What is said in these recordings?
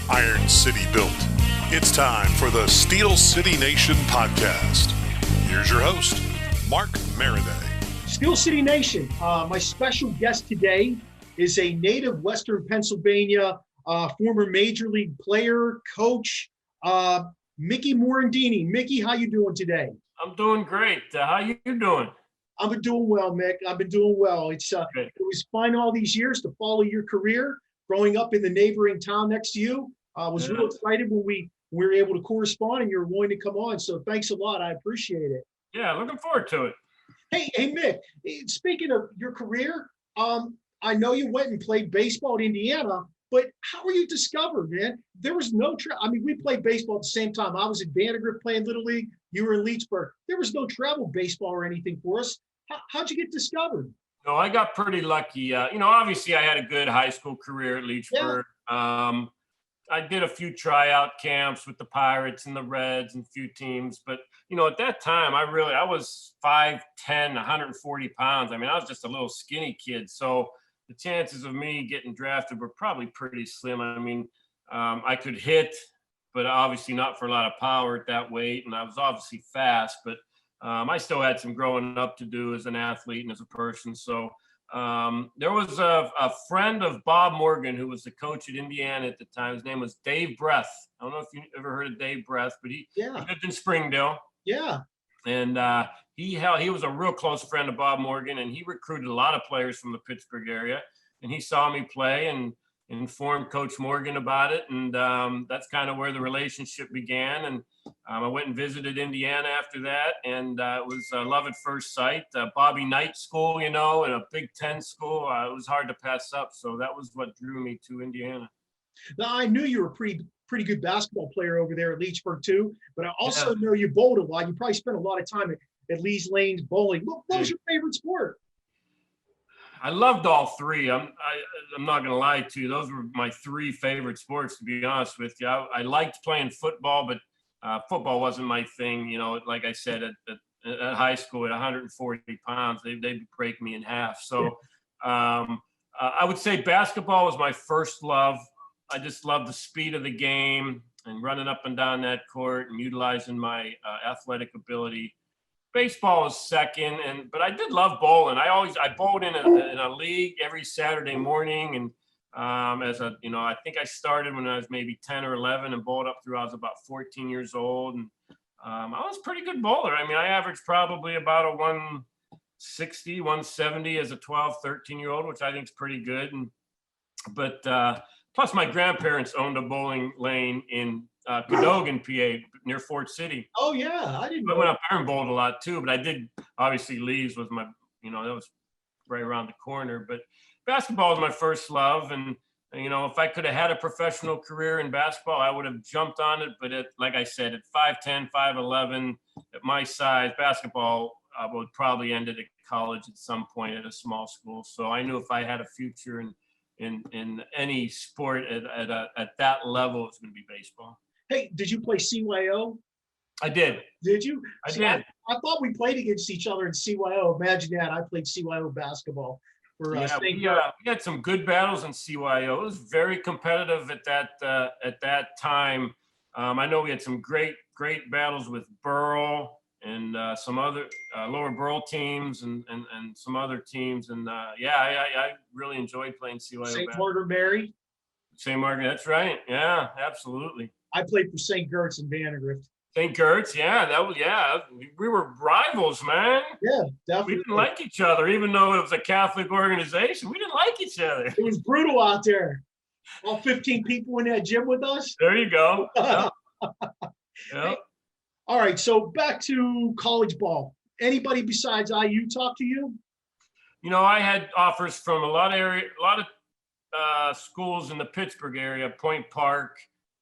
Iron City built. It's time for the Steel City Nation podcast. Here's your host, Mark Mariday. Steel City Nation, my special guest today is a native Western Pennsylvania former major league player, coach, Mickey Morandini. Mickey, how you doing today? I'm doing great. How you doing? I've been doing well, Mick. I've been doing well. It was fun all these years to follow your career, growing up in the neighboring town next to you. I was real excited when we were able to correspond and you're willing to come on. So thanks a lot. I appreciate it. Yeah, looking forward to it. Hey, Mick, speaking of your career, I know you went and played baseball in Indiana, but how were you discovered, man? There was no we played baseball at the same time. I was at Vandergrift playing Little League. You were in Leechburg. There was no travel baseball or anything for us. How'd you get discovered? No, I got pretty lucky. Obviously I had a good high school career at Leechburg. Yeah. I did a few tryout camps with the Pirates and the Reds and a few teams. But, at that time, I was 5'10", 140 pounds. I was just a little skinny kid. So the chances of me getting drafted were probably pretty slim. I could hit, but obviously not for a lot of power at that weight. And I was obviously fast, but I still had some growing up to do as an athlete and as a person. So there was a friend of Bob Morgan who was the coach at Indiana at the time. His name was Dave Breath. I don't know if you ever heard of Dave Breath, but he lived in Springdale. Yeah. And he was a real close friend of Bob Morgan, and he recruited a lot of players from the Pittsburgh area. And he saw me play and informed Coach Morgan about it. And that's kind of where the relationship began. And I went and visited Indiana after that. And it was love at first sight. Bobby Knight School, and a Big Ten school. It was hard to pass up. So that was what drew me to Indiana. Now, I knew you were a pretty good basketball player over there at Leechburg too, but I also know you bowled a lot. You probably spent a lot of time at Lee's Lanes bowling. What was your favorite sport? I loved all three. I'm not going to lie to you. Those were my three favorite sports, to be honest with you. I liked playing football, but football wasn't my thing. Like I said, at high school at 140 pounds, they'd break me in half. So I would say basketball was my first love. I just loved the speed of the game and running up and down that court and utilizing my athletic ability. Baseball was second, but I did love bowling. I bowled in a league every Saturday morning, and I think I started when I was maybe 10 or 11 and bowled up through I was about 14 years old, and I was a pretty good bowler. I averaged probably about a 160, 170 as a 12, 13-year-old, which I think is pretty good. But plus my grandparents owned a bowling lane in Cadogan, PA, near Fort City. Oh yeah, I didn't know. I went up there and bowled a lot too, but I did obviously Lee's was my, that was right around the corner. But basketball was my first love, and if I could have had a professional career in basketball, I would have jumped on it. But like I said, at 5'10", 5'11", at my size, basketball would probably end it at college at some point at a small school. So I knew if I had a future in any sport at that level, it's going to be baseball. Hey, did you play CYO? I did. Did you? I did. I thought we played against each other in CYO. Imagine that. I played CYO basketball for we had some good battles in CYO. It was very competitive at that time. I know we had some great battles with Burl and some other lower Burl teams and some other teams. And I really enjoyed playing CYO. St. Margaret Mary. St. Margaret, that's right. Yeah, absolutely. I played for St. Gert's in Vandergrift. St. Gert's, we were rivals, man. Yeah, definitely. We didn't like each other, even though it was a Catholic organization. We didn't like each other. It was brutal out there. All 15 people in that gym with us. There you go. Yep. Hey, all right, so back to college ball. Anybody besides IU talk to you? I had offers from a lot of schools in the Pittsburgh area, Point Park,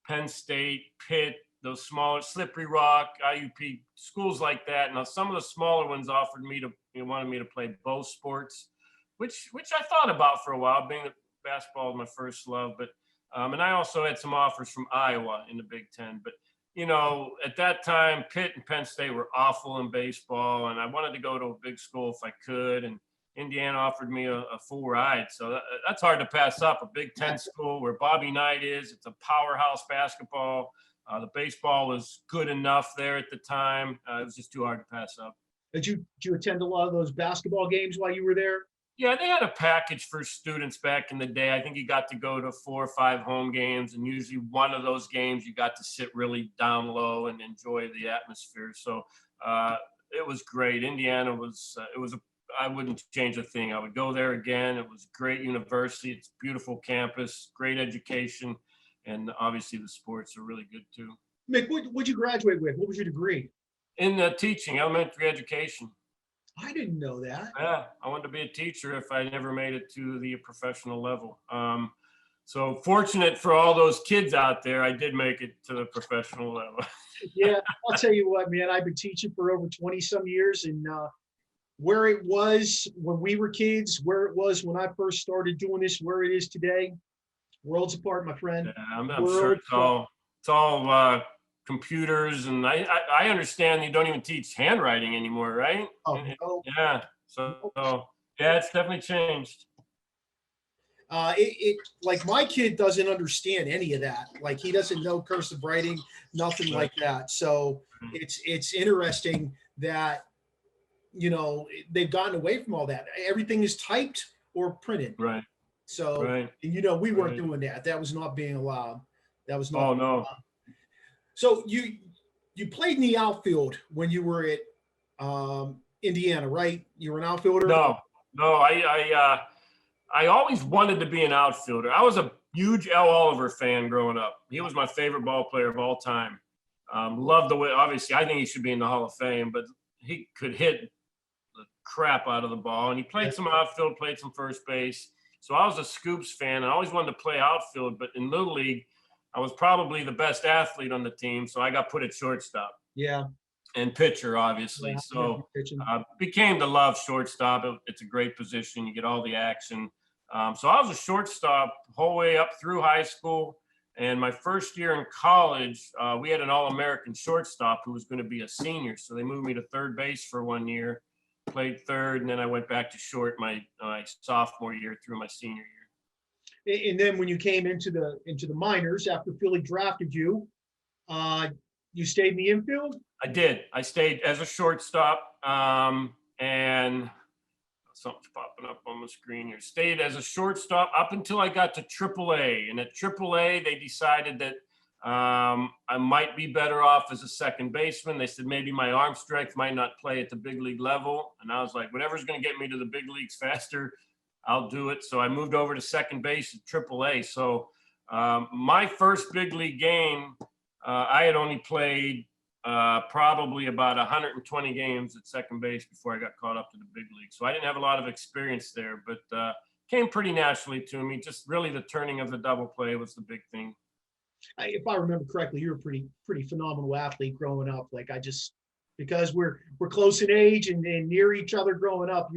Penn State, Pitt, those smaller, Slippery Rock, IUP, schools like that. Now, some of the smaller ones wanted me to play both sports, which I thought about for a while, being that basketball was my first love. But and I also had some offers from Iowa in the Big Ten. But, at that time, Pitt and Penn State were awful in baseball, and I wanted to go to a big school if I could. And Indiana offered me a full ride. So that's hard to pass up. A Big Ten school where Bobby Knight is. It's a powerhouse basketball. The baseball was good enough there at the time. It was just too hard to pass up. Did you attend a lot of those basketball games while you were there? Yeah, they had a package for students back in the day. I think you got to go to 4 or 5 home games, and usually one of those games you got to sit really down low and enjoy the atmosphere. So it was great. Indiana was I wouldn't change a thing. I would go there again. It was a great university. It's a beautiful campus, great education, and obviously the sports are really good too. Mick, what'd you graduate with? What was your degree? In teaching, elementary education. I didn't know that. Yeah, I wanted to be a teacher if I never made it to the professional level. So fortunate for all those kids out there, I did make it to the professional level. Yeah, I'll tell you what, man, I've been teaching for over 20 some years, and where it was when we were kids, where it was when I first started doing this, where it is today, worlds apart, my friend. Yeah, I'm sure it's all computers, and I understand you don't even teach handwriting anymore, right? Oh, no. Yeah. So yeah, it's definitely changed. It like my kid doesn't understand any of that. Like he doesn't know cursive writing, nothing like that. So it's interesting that, you know, they've gotten away from all that. Everything is typed or printed. Right. So, and, you know, we weren't doing that. That was not being allowed. That was not. Oh, no. Allowed. So you played in the outfield when you were at Indiana, right? You were an outfielder? No, I always wanted to be an outfielder. I was a huge L. Oliver fan growing up. He was my favorite ball player of all time. Loved the way, obviously, I think he should be in the Hall of Fame, but he could hit the crap out of the ball. And he played some outfield, played some first base. So I was a Scoops fan. I always wanted to play outfield, but in Little League, I was probably the best athlete on the team. So I got put at shortstop. Yeah. And pitcher, obviously. Yeah, so became to love shortstop. It's a great position. You get all the action. So I was a shortstop the whole way up through high school. And my first year in college, we had an All-American shortstop who was going to be a senior. So they moved me to third base for 1 year, played third, and then I went back to short my sophomore year through my senior year. And then when you came into the minors after Philly drafted you, you stayed in the infield? I did. I stayed as a shortstop, and something's popping up on the screen here. Stayed as a shortstop up until I got to AAA. And at AAA, they decided that I might be better off as a second baseman. They said maybe my arm strength might not play at the big league level. And I was like, whatever's going to get me to the big leagues faster, I'll do it. So I moved over to second base at AAA. So my first big league game, I had only played probably about 120 games at second base before I got caught up to the big league. So I didn't have a lot of experience there, but came pretty naturally to me. Just really the turning of the double play was the big thing. If I remember correctly, you were a pretty phenomenal athlete growing up. Like because we're close in age and near each other growing up,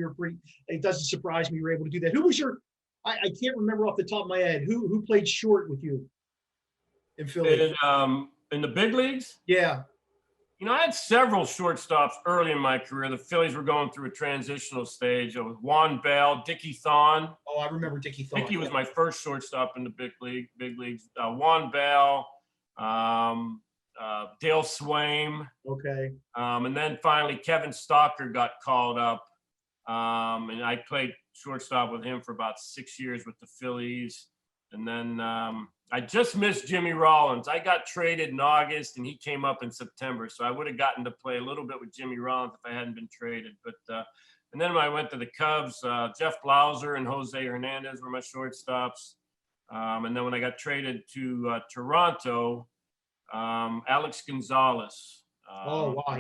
it doesn't surprise me you were able to do that. Who was I can't remember off the top of my head, who played short with you in Philly? In the big leagues? Yeah. You know, I had several shortstops early in my career. The Phillies were going through a transitional stage. It was Juan Bell, Dickie Thon. Oh, I remember Dickie Thon. Dickie was my first shortstop in the big leagues. Juan Bell, Dale Swaim. Okay. And then finally Kevin Stalker got called up. And I played shortstop with him for about 6 years with the Phillies. And then I just missed Jimmy Rollins. I got traded in August, and he came up in September. So I would have gotten to play a little bit with Jimmy Rollins if I hadn't been traded. But and then when I went to the Cubs, Jeff Blauser and Jose Hernandez were my shortstops. And then when I got traded to Toronto, Alex Gonzalez. Oh wow,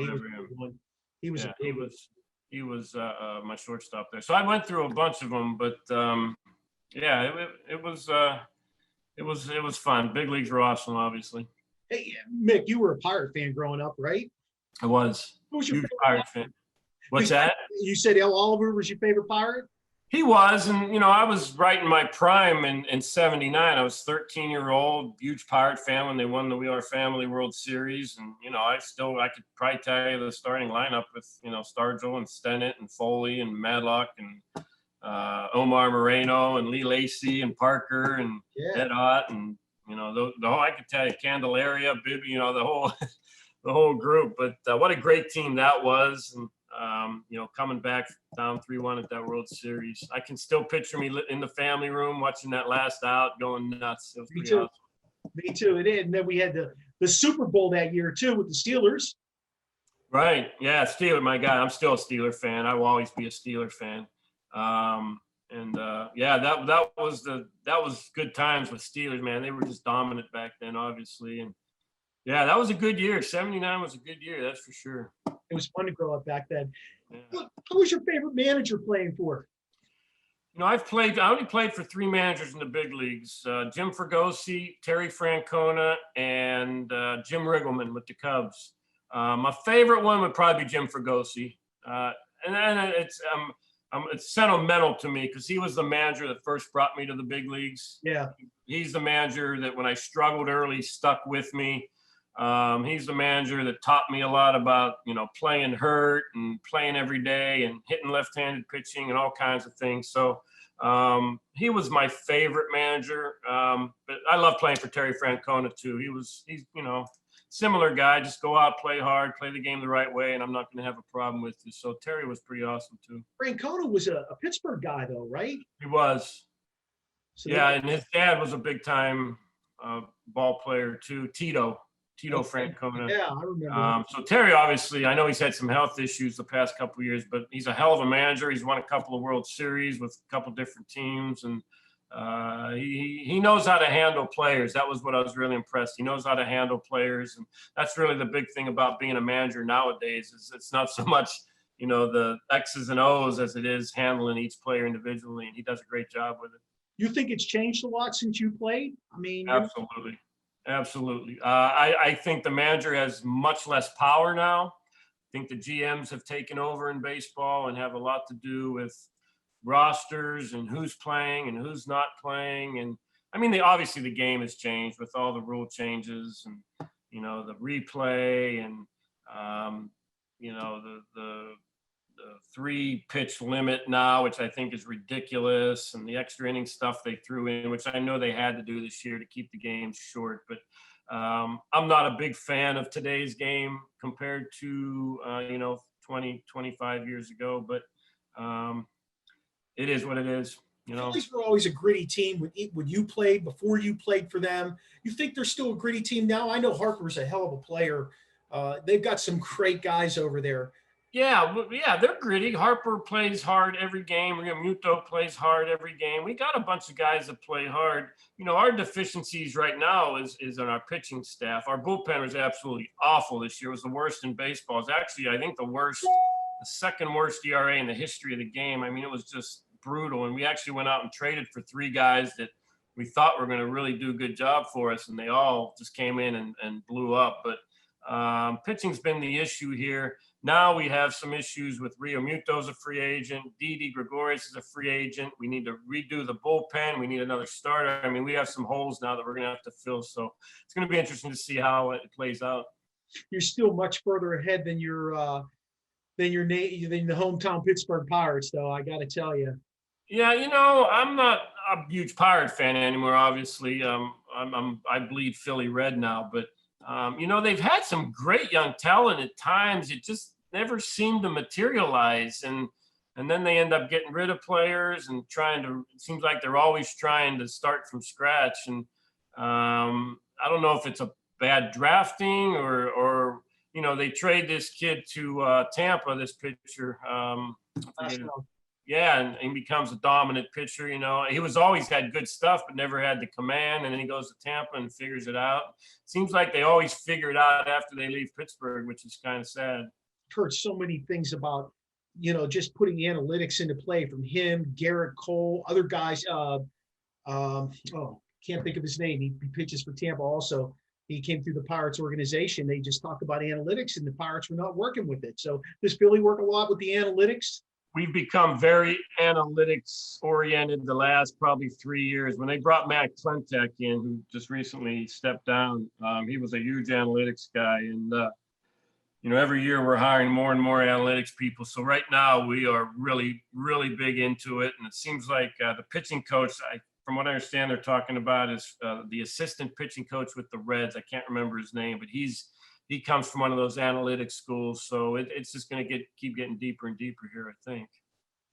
he was my shortstop there. So I went through a bunch of them, but yeah, it was fun. Big leagues were awesome, obviously. Hey, Mick, you were a Pirate fan growing up, right? I was. Who was your huge Pirate fan? What's that? You said L. Oliver was your favorite Pirate? He was, and I was right in my prime in '79. I was 13-year-old, huge Pirate fan when they won the We Are Family World Series, and I could probably tell you the starting lineup with Stargell and Stennett and Foley and Maddox and Omar Moreno and Lee Lacy and Parker and Ed Ott and the whole, I could tell you, Candelaria, Bibby, the whole the whole group. But what a great team that was, and coming back down 3-1 at that World Series. I can still picture me in the family room watching that last out, going nuts. It was Me pretty too. awesome. Me too. It is. And then we had the Super Bowl that year too with the Steelers. Right. Yeah, Steeler, my guy. I'm still a Steeler fan. I will always be a Steeler fan. That was good times with Steelers, man. They were just dominant back then, obviously. And yeah, that was a good year. '79 was a good year, that's for sure. It was fun to grow up back then. Yeah. Who was your favorite manager playing for? I only played for 3 managers in the big leagues: Jim Fregosi, Terry Francona, and Jim Riggleman with the Cubs. My favorite one would probably be Jim Fregosi, and then it's sentimental to me because he was the manager that first brought me to the big leagues. Yeah, he's the manager that when I struggled early stuck with me. He's the manager that taught me a lot about, playing hurt and playing every day and hitting left-handed pitching and all kinds of things. So he was my favorite manager. But I love playing for Terry Francona too. He's similar guy. Just go out, play hard, play the game the right way, and I'm not going to have a problem with you. So Terry was pretty awesome too. Francona was a Pittsburgh guy though, right? He was. So and his dad was a big-time ball player too, Tito Francona. Yeah, I remember. So Terry, obviously, I know he's had some health issues the past couple of years, but he's a hell of a manager. He's won a couple of World Series with a couple different teams, and he knows how to handle players. That was what I was really impressed. He knows how to handle players, and that's really the big thing about being a manager nowadays. Is it's not so much the X's and O's as it is handling each player individually, and he does a great job with it. You think it's changed a lot since you played? I mean, absolutely. Absolutely. I think the manager has much less power now. I think the GMs have taken over in baseball and have a lot to do with rosters and who's playing and who's not playing. And I mean, obviously the game has changed with all the rule changes and, the replay and, the 3-pitch limit now, which I think is ridiculous, and the extra inning stuff they threw in, which I know they had to do this year to keep the game short. But I'm not a big fan of today's game compared to 20, 25 years ago. But it is what it is. Phillies were always a gritty team when you played, before you played for them. You think they're still a gritty team now? I know Harper's a hell of a player. They've got some great guys over there. Yeah, they're gritty. Harper plays hard every game. Muto plays hard every game. We got a bunch of guys that play hard. Our deficiencies right now is on our pitching staff. Our bullpen was absolutely awful this year. It was the worst in baseball. It's actually, I think, the second worst ERA in the history of the game. I mean, it was just brutal. And we actually went out and traded for 3 guys that we thought were going to really do a good job for us, and they all just came in and blew up. But pitching's been the issue here. Now we have some issues with Rio Muto's a free agent. Didi Gregorius is a free agent. We need to redo the bullpen. We need another starter. I mean, we have some holes now that we're going to have to fill. So it's going to be interesting to see how it plays out. You're still much further ahead than the hometown Pittsburgh Pirates, though. I got to tell you. Yeah, I'm not a huge Pirate fan anymore. Obviously, I bleed Philly red now, but. They've had some great young talent at times. It just never seemed to materialize. And then they end up getting rid of players and it seems like they're always trying to start from scratch. And I don't know if it's a bad drafting or they trade this kid to Tampa, this pitcher. Yeah, and he becomes a dominant pitcher. He was always had good stuff, but never had the command. And then he goes to Tampa and figures it out. Seems like they always figure it out after they leave Pittsburgh, which is kind of sad. I've heard so many things about, just putting analytics into play from him, Garrett Cole, other guys. Can't think of his name. He pitches for Tampa also. He came through the Pirates organization. They just talk about analytics, and the Pirates were not working with it. So does Philly work a lot with the analytics? we've become very analytics oriented the last probably 3 years. When they brought Matt Klentak in, who just recently stepped down, he was a huge analytics guy. And, every year we're hiring more and more analytics people. So right now we are really, really big into it. And it seems like the pitching coach, from what I understand, they're talking about is the assistant pitching coach with the Reds. I can't remember his name, but he comes from one of those analytics schools. So it's just going to keep getting deeper and deeper here, I think.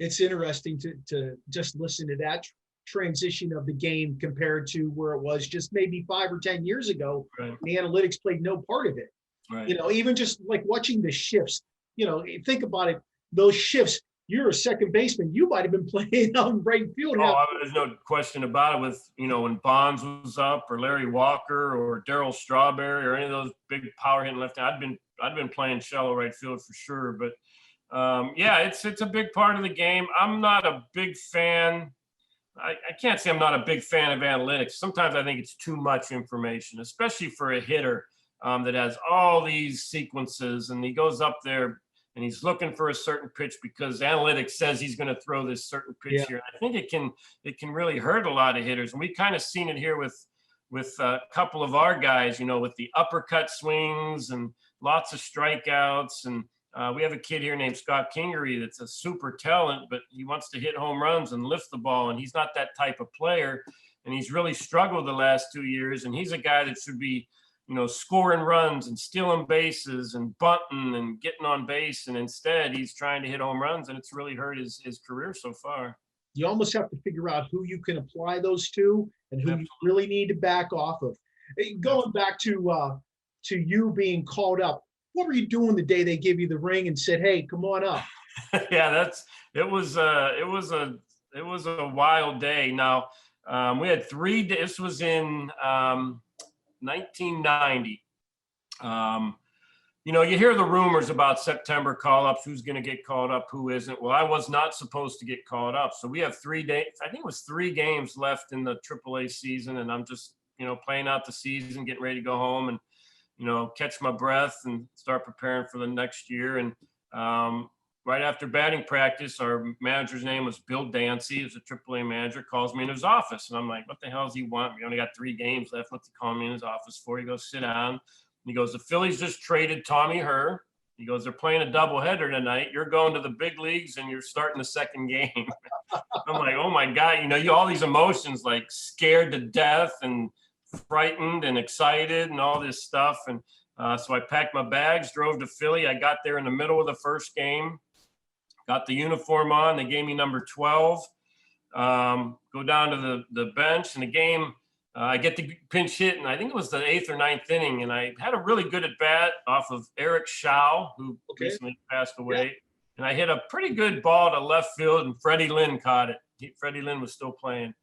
It's interesting to just listen to that transition of the game compared to where it was just maybe 5 or 10 years ago. Right. The analytics played no part of it. Right. Even just like watching the shifts, think about it, those shifts, you're a second baseman, you might have been playing out in right field. There's no question about it with, when Bonds was up or Larry Walker or Darryl Strawberry or any of those big power hitting left. I'd been playing shallow right field for sure. But it's a big part of the game. I'm not a big fan. I can't say I'm not a big fan of analytics. Sometimes I think it's too much information, especially for a hitter that has all these sequences, and he goes up there and he's looking for a certain pitch because analytics says he's going to throw this certain pitch here. I think it can really hurt a lot of hitters. And we kind of seen it here with a couple of our guys, with the uppercut swings and lots of strikeouts. And we have a kid here named Scott Kingery that's a super talent, but he wants to hit home runs and lift the ball. And he's not that type of player. And he's really struggled the last 2 years. And he's a guy that should be, scoring runs and stealing bases and bunting and getting on base. And instead he's trying to hit home runs, and it's really hurt his career so far. You almost have to figure out who you can apply those to and who you really need to back off of. Going back to you being called up, what were you doing the day they gave you the ring and said, "Hey, come on up"? It was a wild day. Now, we had 3 days. This was in 1990. You hear the rumors about September call-ups, who's going to get called up, who isn't. Well, I was not supposed to get called up. So we have 3 days. I think it was 3 games left in the AAA season, and I'm just, playing out the season, getting ready to go home and, catch my breath and start preparing for the next year. And right after batting practice, our manager's name was Bill Dancy. He was a AAA manager, calls me in his office. And I'm like, what the hell does he want? We only got 3 games left. What's he calling me in his office for? He goes, sit down. And he goes, the Phillies just traded Tommy Herr. He goes, they're playing a doubleheader tonight. You're going to the big leagues and you're starting the second game. I'm like, oh my God, all these emotions, like scared to death and frightened and excited and all this stuff. And so I packed my bags, drove to Philly. I got there in the middle of the first game. Got the uniform on. They gave me number 12. Go down to the bench. And the game, I get the pinch hit, and I think it was the 8th or 9th inning. And I had a really good at bat off of Eric Shaw, who recently passed away. Yeah. And I hit a pretty good ball to left field, and Freddie Lynn caught it. Freddie Lynn was still playing.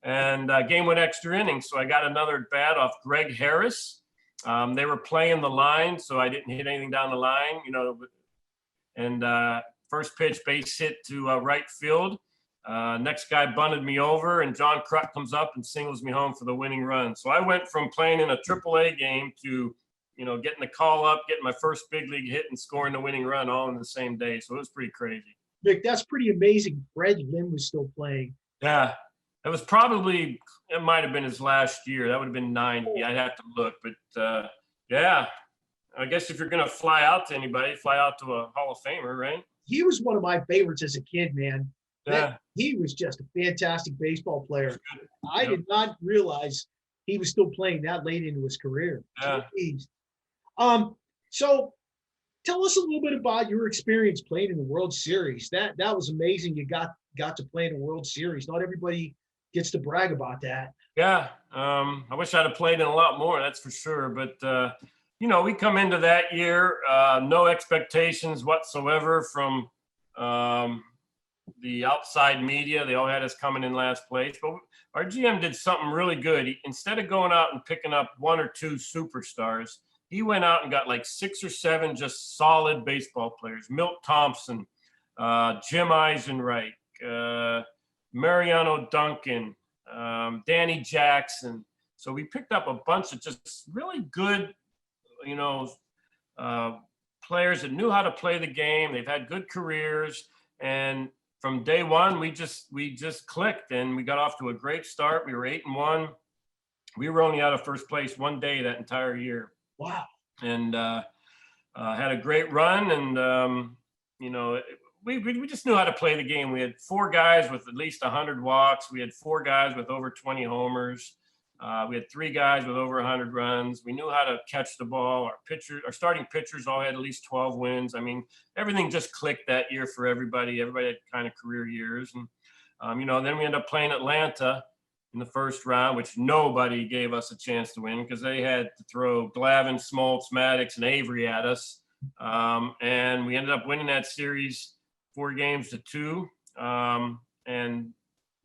And game went extra innings. So I got another at bat off Greg Harris. They were playing the line, so I didn't hit anything down the line, And first pitch, base hit to right field. Next guy bunted me over, and John Kruk comes up and singles me home for the winning run. So I went from playing in a AAA game to, getting the call up, getting my first big league hit, and scoring the winning run all in the same day. So it was pretty crazy. Vic, that's pretty amazing. Fred Lynn was still playing. Yeah, it might have been his last year. That would have been 90. I'd have to look, but yeah. I guess if you're going to fly out to anybody, fly out to a Hall of Famer, right? He was one of my favorites as a kid, man. Yeah. He was just a fantastic baseball player. I did not realize he was still playing that late into his career. Yeah. So tell us a little bit about your experience playing in the World Series. That was amazing. You got to play in a World Series. Not everybody gets to brag about that. Yeah. I wish I'd have played in a lot more, that's for sure. But, we come into that year, no expectations whatsoever from the outside media. They all had us coming in last place. But our GM did something really good. Instead of going out and picking up 1 or 2 superstars, he went out and got like 6 or 7 just solid baseball players. Milt Thompson, Jim Eisenreich, Mariano Duncan, Danny Jackson. So we picked up a bunch of just really good, players that knew how to play the game. They've had good careers. And from day one, we just clicked, and we got off to a great start. We were 8-1. We were only out of first place one day that entire year. Wow. And had a great run, and we just knew how to play the game. We had 4 guys with at least 100 walks. We had 4 guys with over 20 homers. We had 3 guys with over 100 runs. We knew how to catch the ball. Our starting pitchers all had at least 12 wins. I mean, everything just clicked that year for everybody. Everybody had kind of career years. And, then we ended up playing Atlanta in the first round, which nobody gave us a chance to win because they had to throw Glavine, Smoltz, Maddox, and Avery at us. And we ended up winning that series 4-2, and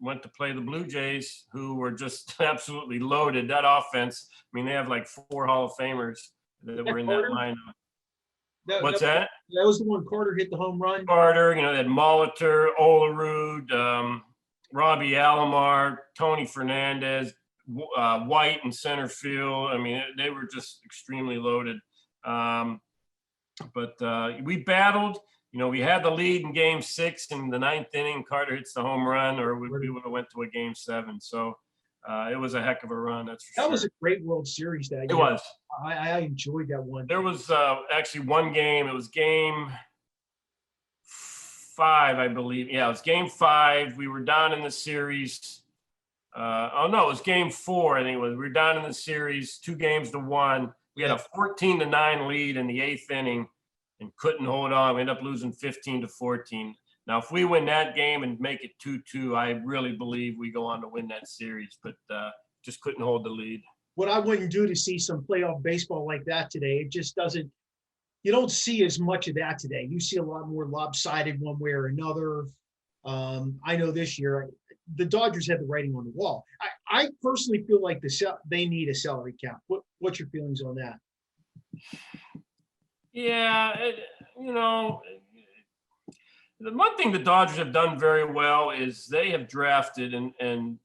went to play the Blue Jays, who were just absolutely loaded. That offense, I mean, they have like 4 Hall of Famers that were in that lineup. What's that? That was the one Carter hit the home run. Carter, they had Molitor, Olerud, Robbie Alomar, Tony Fernandez, White in center field. I mean, they were just extremely loaded. But we battled. We had the lead in Game 6 in the 9th inning. Carter hits the home run, or we would have went to a Game 7. So it was a heck of a run. That's for sure. That was a great World Series that year. It was. I enjoyed that one. There was actually one game. It was Game 5, I believe. Yeah, it was Game 5. We were down in the series. It was Game 4. I think it was. We were down in the series 2-1. We had a 14-9 lead in the 8th inning and couldn't hold on. We ended up losing 15-14. Now, if we win that game and make it 2-2, I really believe we go on to win that series, but just couldn't hold the lead. What I wouldn't do to see some playoff baseball like that today, it just doesn't – you don't see as much of that today. You see a lot more lopsided one way or another. I know this year the Dodgers had the writing on the wall. I personally feel like they need a salary cap. What's your feelings on that? Yeah, the one thing the Dodgers have done very well is they have drafted and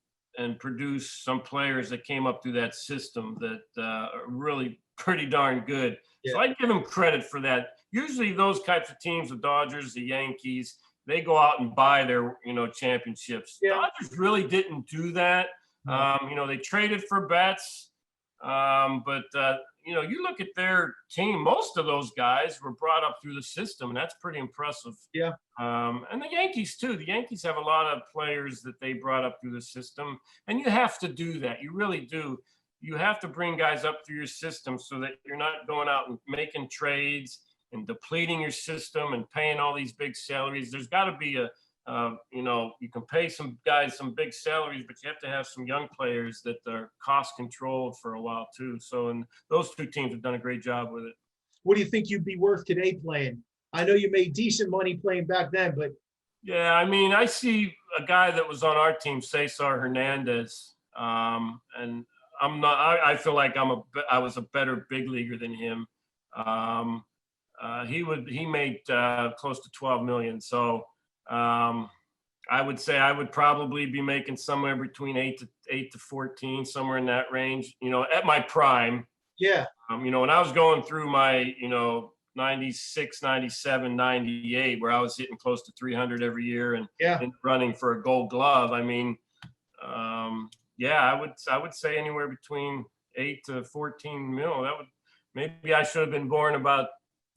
produced some players that came up through that system that are really pretty darn good. Yeah. So I give them credit for that. Usually those types of teams, the Dodgers, the Yankees, they go out and buy their, championships. Yeah. Dodgers really didn't do that. They traded for Betts, but you look at their team, most of those guys were brought up through the system, and that's pretty impressive. Yeah. And the Yankees, too. The Yankees have a lot of players that they brought up through the system, and you have to do that. You really do. You have to bring guys up through your system so that you're not going out and making trades and depleting your system and paying all these big salaries. There's got to be you can pay some guys some big salaries, but you have to have some young players that are cost controlled for a while too. So, and those 2 teams have done a great job with it. What do you think you'd be worth today playing? I know you made decent money playing back then, but. Yeah, I mean, I see a guy that was on our team, Cesar Hernandez, and I feel like I was a better big leaguer than him. He made close to $12 million. So I would say I would probably be making somewhere between 8 to 14, somewhere in that range, at my prime. Yeah. When I was going through my, 96, 97, 98, where I was hitting close to 300 every year and running for a Gold Glove. I mean, I would say anywhere between 8 to 14 mil. Maybe I should have been born about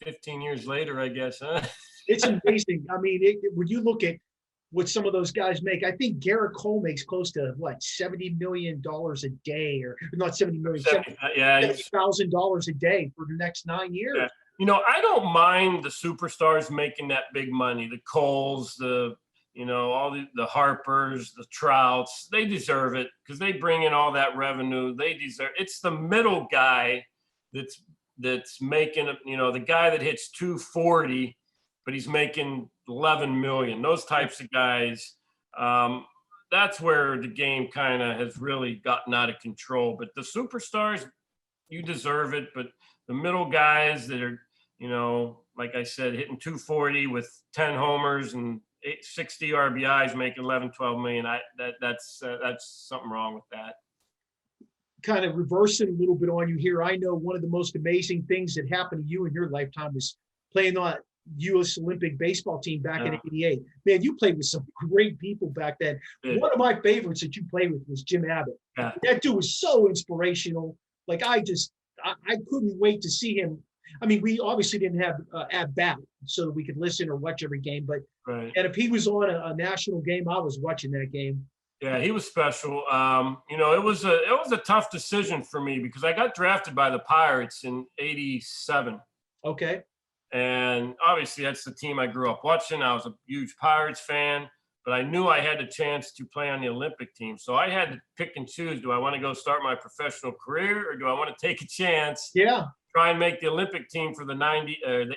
15 years later, I guess. Huh? It's amazing. I mean, when you look at what some of those guys make, I think Garrett Cole makes close to $70 million a day, or not 70 million, $70,000 a day for the next 9 years. Yeah. I don't mind the superstars making that big money. The Coles, all the Harpers, the Trouts, they deserve it because they bring in all that revenue. They deserve. It's the middle guy that's making, the guy that hits 240, but he's making 11 million. Those types of guys, that's where the game kind of has really gotten out of control. But the superstars, you deserve it. But the middle guys that are, like I said, hitting 240 with 10 homers and 60 RBIs, making 11, 12 million. That's something wrong with that. Kind of reversing a little bit on you here. I know one of the most amazing things that happened to you in your lifetime was playing U.S. Olympic baseball team back in '88. Man, you played with some great people back then. Yeah. One of my favorites that you played with was Jim Abbott. Yeah. That dude was so inspirational. Like I couldn't wait to see him. I mean, we obviously didn't have at bat so that we could listen or watch every game, but Right. and if he was on a national game, I was watching that game. Yeah, he was special. It was a tough decision for me because I got drafted by the Pirates in '87. Okay. And obviously that's the team I grew up watching. I was a huge Pirates fan, but I knew I had a chance to play on the Olympic team. So I had to pick and choose. Do I want to go start my professional career or do I want to take a chance? Yeah. Try and make the Olympic team for the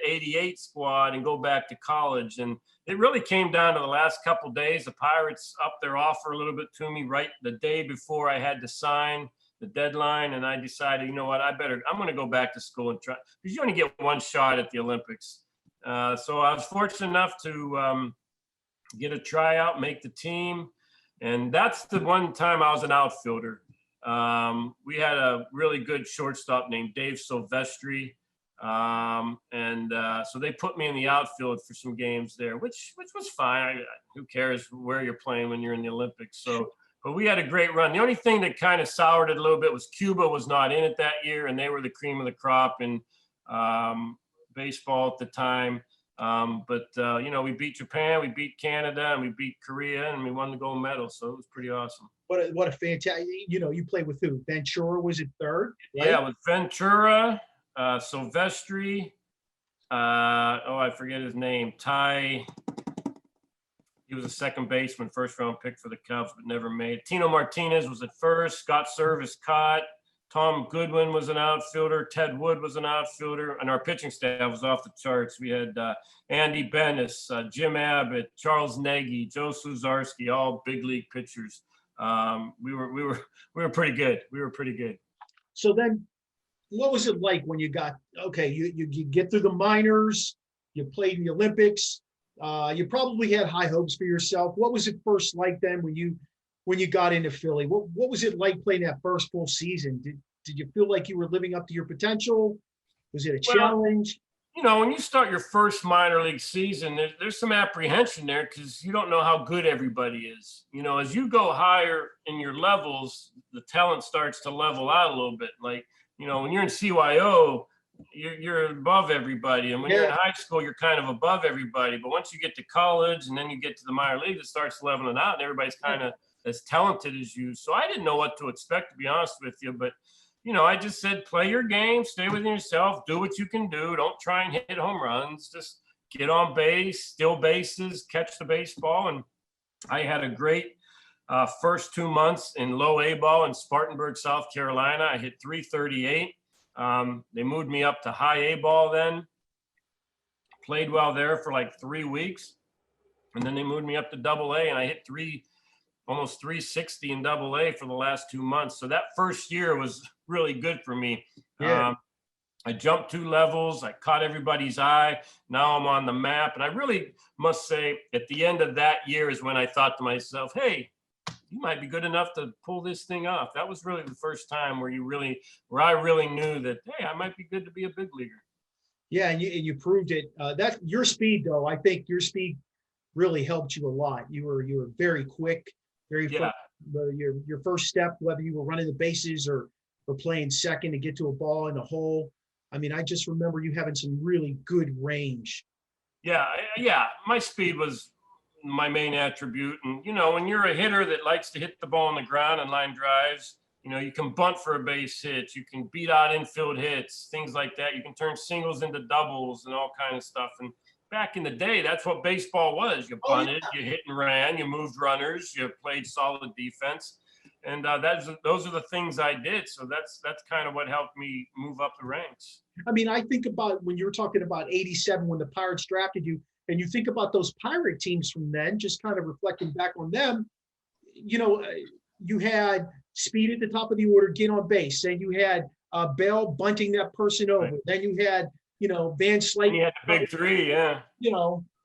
'88 squad and go back to college. And it really came down to the last couple of days. The Pirates upped their offer a little bit to me right the day before I had to sign the deadline. And I decided, you know what, I'm going to go back to school and try, because you only get one shot at the Olympics. So I was fortunate enough to get a tryout, make the team. And that's the one time I was an outfielder. We had a really good shortstop named Dave Silvestri. So they put me in the outfield for some games there, which was fine. Who cares where you're playing when you're in the Olympics? So, but we had a great run. The only thing that kind of soured it a little bit was Cuba was not in it that year, and they were the cream of the crop in baseball at the time. We beat Japan, we beat Canada, and we beat Korea, and we won the gold medal. So it was pretty awesome. What a fantastic, you played with who? Ventura was it third? Right? Yeah, with Ventura, Silvestri, I forget his name. Ty, he was a second baseman, first round pick for the Cubs, but never made. Tino Martinez was at first. Scott Service caught. Tom Goodwin was an outfielder. Ted Wood was an outfielder. And our pitching staff was off the charts. We had Andy Bennis, Jim Abbott, Charles Nagy, Joe Sluzarski, all big league pitchers. We were pretty good. We were pretty good. So then what was it like when you got, you get through the minors, you played in the Olympics, you probably had high hopes for yourself. What was it first like then when you got into Philly? What was it like playing that first full season? Did you feel like you were living up to your potential? Was it a challenge? When you start your first minor league season, there's some apprehension there because you don't know how good everybody is. As you go higher in your levels, the talent starts to level out a little bit. Like, when you're in CYO, you're above everybody. And when you're in high school, you're kind of above everybody. But once you get to college and then you get to the minor leagues, it starts leveling out and everybody's kind of as talented as you. So I didn't know what to expect, to be honest with you. But, I just said, play your game, stay within yourself, do what you can do. Don't try and hit home runs. Just get on base, steal bases, catch the baseball. And I had a great first 2 months in low A ball in Spartanburg, South Carolina. I hit .338. They moved me up to high A ball then. Played well there for like 3 weeks. And then they moved me up to double A, and I hit almost .360 in double A for the last 2 months. So that first year was really good for me. Yeah. I jumped 2 levels. I caught everybody's eye. Now I'm on the map. And I really must say at the end of that year is when I thought to myself, hey, you might be good enough to pull this thing off. That was really the first time where I really knew that, hey, I might be good to be a big leaguer. Yeah. And you proved it. That your speed though, I think your speed really helped you a lot. You were very quick, very fast. Your first step, whether you were running the bases or playing second to get to a ball in a hole. I mean, I just remember you having some really good range. Yeah. My speed was my main attribute. And, when you're a hitter that likes to hit the ball on the ground and line drives, you can bunt for a base hit. You can beat out infield hits, things like that. You can turn singles into doubles and all kinds of stuff. And back in the day, that's what baseball was. You bunted, you hit and ran, you moved runners, you played solid defense. And those are the things I did. So that's kind of what helped me move up the ranks. I mean, I think about when you were talking about '87 when the Pirates drafted you, and you think about those Pirate teams from then, just kind of reflecting back on them, you had speed at the top of the order, get on base. Then you had Bell bunting that person over. Right. Then you had, Van Slyke. You had the big three, yeah.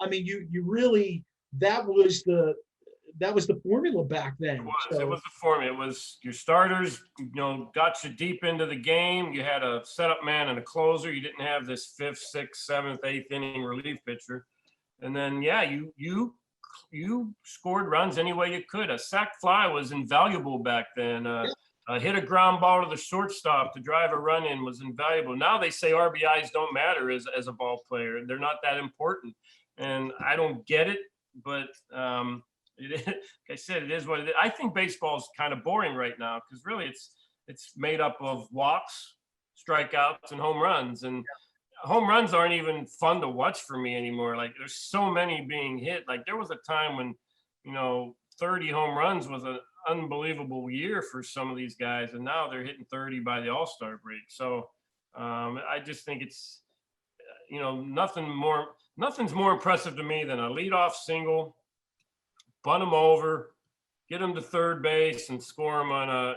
I mean, you really, that was the that was the formula back then. It was the formula. It was your starters, got you deep into the game. You had a setup man and a closer. You didn't have this 5th, 6th, 7th, 8th inning relief pitcher. And then, you scored runs any way you could. A sac fly was invaluable back then. Hit a ground ball to the shortstop to drive a run in was invaluable. Now they say RBIs don't matter as a ball player. They're not that important. And I don't get it, but like I said, it is what it is. I think baseball is kind of boring right now because really it's made up of walks, strikeouts, and home runs. And home runs aren't even fun to watch for me anymore. Like there's so many being hit. Like there was a time when, 30 home runs was an unbelievable year for some of these guys. And now they're hitting 30 by the All-Star break. So I just think it's, nothing's more impressive to me than a leadoff single, bunt him over, get him to third base and score him on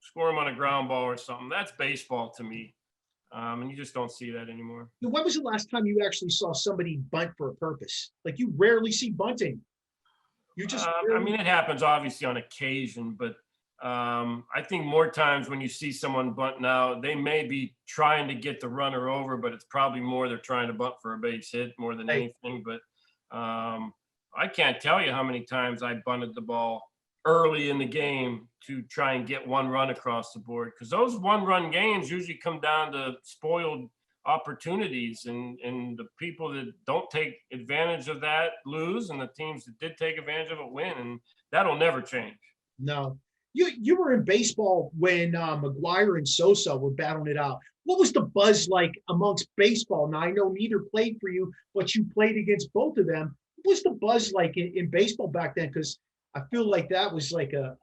score him on a ground ball or something. That's baseball to me. And you just don't see that anymore. When was the last time you actually saw somebody bunt for a purpose? Like you rarely see bunting. You just. It happens obviously on occasion, but I think more times when you see someone bunt now, they may be trying to get the runner over, but it's probably more they're trying to bunt for a base hit more than anything. But I can't tell you how many times I bunted the ball early in the game to try and get one run across the board, because those one-run games usually come down to spoiled opportunities, and the people that don't take advantage of that lose, and the teams that did take advantage of it win, and that'll never change. No. You were in baseball when McGuire and Sosa were battling it out. What was the buzz like amongst baseball? Now, I know neither played for you, but you played against both of them. What was the buzz like in baseball back then? Because I feel like that was like a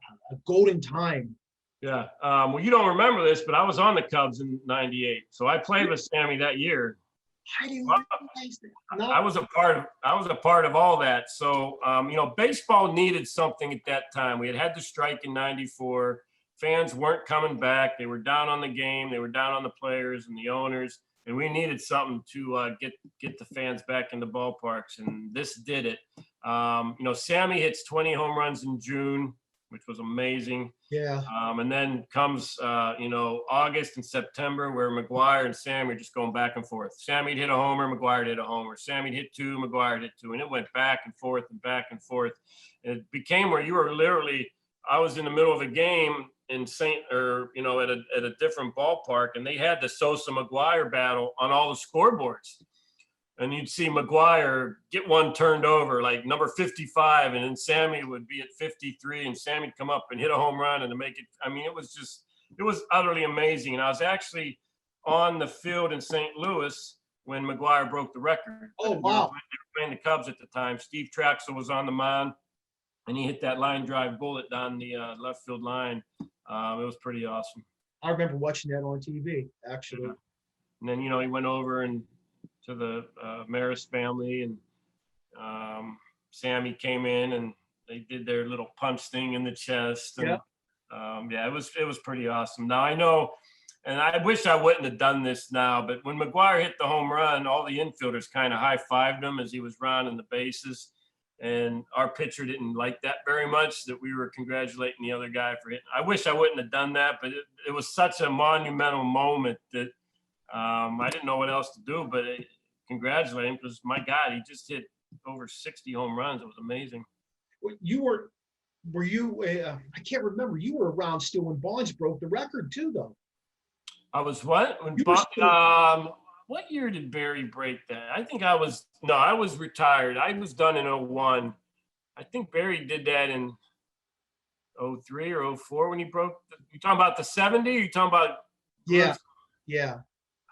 golden time. Yeah. Well, you don't remember this, but I was on the Cubs in '98. So I played with Sammy that year. I didn't realize that. No. I was a part of all that. So, baseball needed something at that time. We had the strike in '94. Fans weren't coming back. They were down on the game. They were down on the players and the owners. And we needed something to get the fans back in the ballparks. And this did it. Sammy hits 20 home runs in June, which was amazing. Yeah. And then comes, August and September, where McGuire and Sammy are just going back and forth. Sammy'd hit a homer, McGuire hit a homer. Sammy'd hit 2, McGuire hit 2. And it went back and forth and back and forth. And it became where you were literally, I was in the middle of a game in at a different ballpark, and they had the Sosa McGuire battle on all the scoreboards. And you'd see McGuire get one turned over, like number 55, and then Sammy would be at 53, and Sammy'd come up and hit a home run and to make it. I mean, it was utterly amazing. And I was actually on the field in St. Louis when McGuire broke the record. Oh, wow. We were playing the Cubs at the time. Steve Traxel was on the mound, and he hit that line drive bullet down the left field line. It was pretty awesome. I remember watching that on TV, actually. Yeah. And then, he went over and to the Maris family, and Sammy came in and they did their little punch thing in the chest. And, it was pretty awesome. Now I know, and I wish I wouldn't have done this now, but when McGuire hit the home run, all the infielders kind of high-fived him as he was rounding the bases. And our pitcher didn't like that very much, that we were congratulating the other guy for hitting. I wish I wouldn't have done that, but it was such a monumental moment that I didn't know what else to do but congratulate him, because my God, he just hit over 60 home runs. It was amazing. Were you? I can't remember. You were around still when Bonds broke the record too, though. I was what? What year did Barry break that? I think I was retired. I was done in 01. I think Barry did that in 03 or 04 when he broke. You talking about the 70? Or you talking about? Yeah.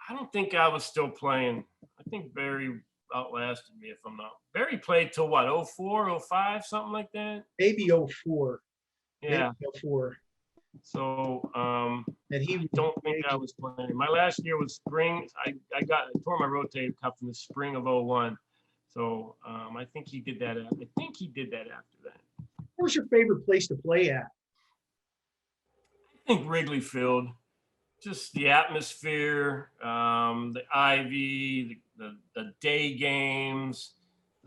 I don't think I was still playing. I think Barry outlasted me, if I'm not. Barry played till what, 04, 05, something like that? Maybe 04. Yeah. Maybe 04. So and I don't think I was playing. My last year was spring. I tore my rotator cuff in the spring of 01. So I think he did that. I think he did that after that. Where's your favorite place to play at? I think Wrigley Field. Just the atmosphere, the ivy, the day games,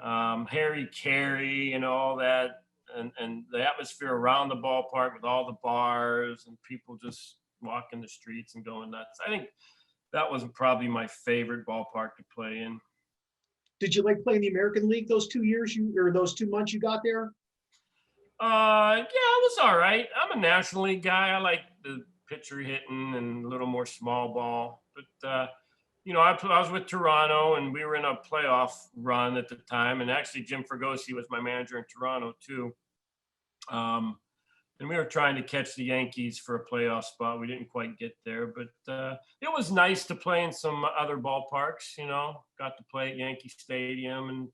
Harry Carey and all that, and the atmosphere around the ballpark with all the bars and people just walking the streets and going nuts. I think that was probably my favorite ballpark to play in. Did you like playing the American League those 2 years or those 2 months you got there? Yeah, it was all right. I'm a National League guy. I like the pitcher hitting and a little more small ball. But, I was with Toronto, and we were in a playoff run at the time. And actually, Jim Fregosi was my manager in Toronto, too. And we were trying to catch the Yankees for a playoff spot. We didn't quite get there. But it was nice to play in some other ballparks, Got to play at Yankee Stadium and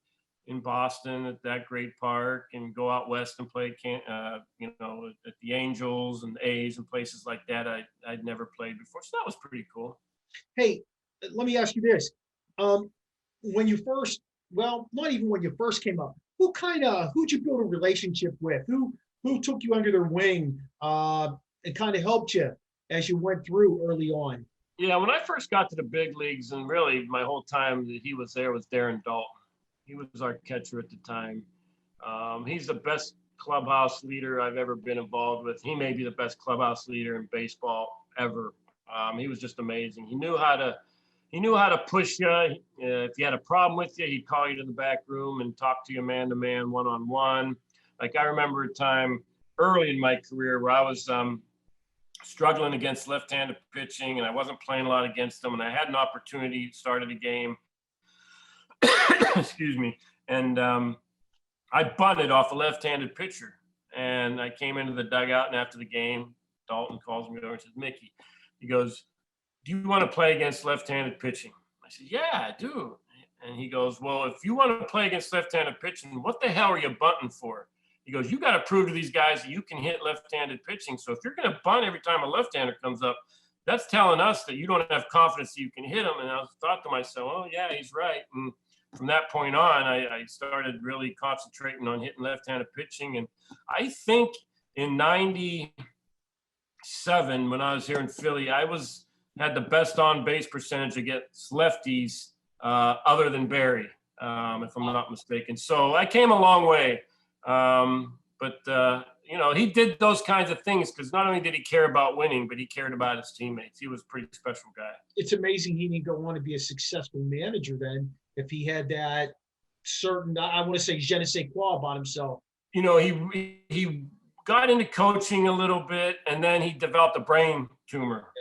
in Boston at that great park, and go out west and play at the Angels and the A's and places like that I'd never played before. So that was pretty cool. Hey, let me ask you this. When you first, not even when you first came up, who'd you build a relationship with? Who took you under their wing and kind of helped you as you went through early on? Yeah, when I first got to the big leagues, and really my whole time that he was there, was Darren Dalton. He was our catcher at the time. He's the best clubhouse leader I've ever been involved with. He may be the best clubhouse leader in baseball ever. He was just amazing. He knew how to push you. If you had a problem with you, he'd call you to the back room and talk to you man-to-man, one-on-one. Like, I remember a time early in my career where I was struggling against left-handed pitching, and I wasn't playing a lot against them, and I had an opportunity to start a game. Excuse me. And I bunted off a left-handed pitcher, and I came into the dugout, and after the game, Dalton calls me over and says, "Mickey," he goes, "do you want to play against left-handed pitching?" I said, "Yeah, I do." And he goes, "Well, if you want to play against left-handed pitching, what the hell are you bunting for?" He goes, "You got to prove to these guys that you can hit left-handed pitching. So if you're going to bunt every time a left-hander comes up, that's telling us that you don't have confidence that you can hit him." And I thought to myself, "Oh, yeah, he's right." And from that point on, I started really concentrating on hitting left-handed pitching. And I think in 97, when I was here in Philly, I had the best on-base percentage against lefties other than Barry, if I'm not mistaken. So I came a long way. But he did those kinds of things because not only did he care about winning, but he cared about his teammates. He was a pretty special guy. It's amazing he didn't go on to be a successful manager then, if he had that certain, I want to say, je ne sais quoi about himself. He got into coaching a little bit, and then he developed a brain tumor.